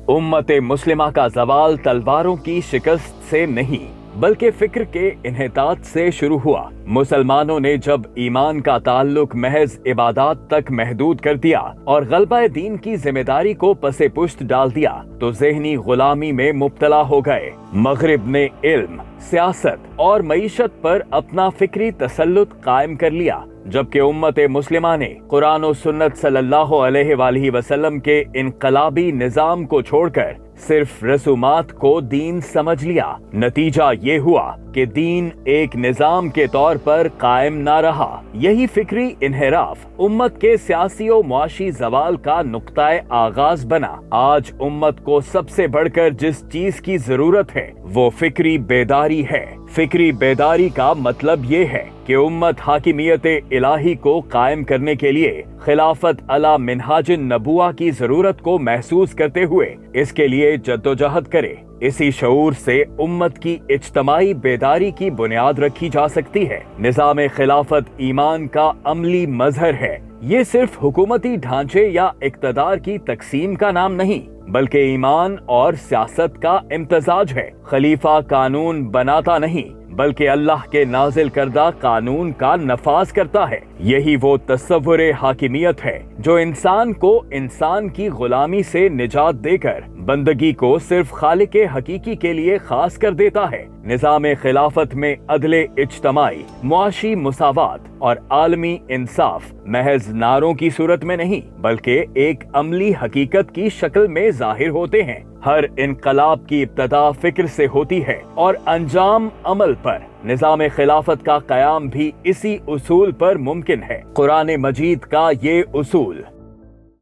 उम्मत मुस्लिमा का जवाल तलवारों की शिकस्त से नहीं बल्कि फिक्र के इन्हितात से शुरू हुआ। मुसलमानों ने जब ईमान का ताल्लुक महज इबादत तक महदूद कर दिया और गलबा दीन की जिम्मेदारी को पसे पुश्त डाल दिया तो ज़हनी गुलामी में मुब्तला हो गए। मगरिब ने इल्म, सियासत और मईशत पर अपना फिक्री तसल्लुत कायम कर लिया, जबकि उम्मत मुस्लिमा ने कुरान और सुन्नत सल्लल्लाहु अलैहि वसल्लम के इनकलाबी निजाम को छोड़कर सिर्फ रसूमात को दीन समझ लिया। नतीजा ये हुआ कि दीन एक निजाम के तौर पर कायम ना रहा। यही फिक्री इन्हिराफ उम्मत के सियासी और मुआशी जवाल का नुक्ताए आगाज बना। आज उम्मत को सबसे बढ़कर जिस चीज की जरूरत है वो फिक्री बेदारी है। फिक्री बेदारी का मतलब ये है कि उम्मत हाकिमियत इलाही को कायम करने के लिए खिलाफत अला मिनहाज नबुआ की जरूरत को महसूस करते हुए इसके लिए जद्दोजहद करे। इसी शऊर से उम्मत की इज्तमाई बेदारी की बुनियाद रखी जा सकती है। निजाम खिलाफत ईमान का अमली मजहर है। ये सिर्फ हुकूमती ढांचे या इक्तदार की तकसीम का नाम नहीं बल्कि ईमान और सियासत का इम्तजाज है। खलीफा कानून बनाता नहीं बल्कि अल्लाह के नाजिल करदा कानून का नफाज करता है। यही वो तस्वुर हाकिमियत है जो इंसान को इंसान की गुलामी से निजात देकर बंदगी को सिर्फ खालिक हकीकी के लिए खास कर देता है। निजाम खिलाफत में अदले इज्तमाई, मुआशी मुसावात और आलमी इंसाफ महज नारों की सूरत में नहीं बल्कि एक अमली हकीकत की शक्ल में जाहिर होते हैं। हर इनकलाब की इब्तदा फिक्र से होती है और अंजाम अमल पर। निजाम खिलाफत का कयाम भी इसी उसूल पर मुमकिन है। कुरान मजीद का ये उसूल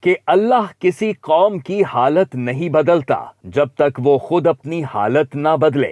कि अल्लाह किसी कौम की हालत नहीं बदलता जब तक वो खुद अपनी हालत ना बदले,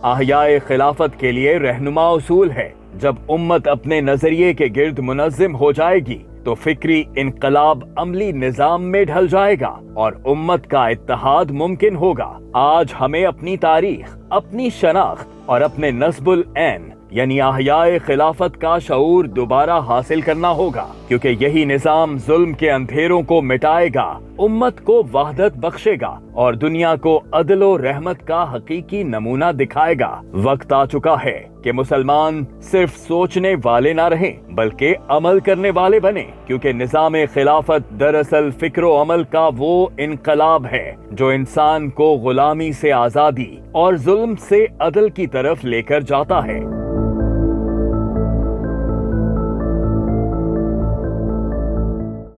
अहयाए खिलाफत के लिए रहनुमा उसूल है। जब उम्मत अपने नजरिए के गिर्द मुनज़्ज़िम हो जाएगी तो फिक्री इनकलाब अमली निजाम में ढल जाएगा और उम्मत का इत्तेहाद मुमकिन होगा। आज हमें अपनी तारीख, अपनी शनाख्त और अपने नस्बुल ऐन यानी अहयाए खिलाफत का शऊर दोबारा हासिल करना होगा, क्योंकि यही निजाम जुल्म के अंधेरों को मिटाएगा, उम्मत को वहदत बख्शेगा और दुनिया को अदल और रहमत का हकीकी नमूना दिखाएगा। वक्त आ चुका है कि मुसलमान सिर्फ सोचने वाले ना रहें बल्कि अमल करने वाले बने, क्योंकि निजाम खिलाफत दरअसल फिक्र अमल का वो इनकलाब है जो इंसान को गुलामी से आजादी और जुल्म से अदल की तरफ लेकर जाता है।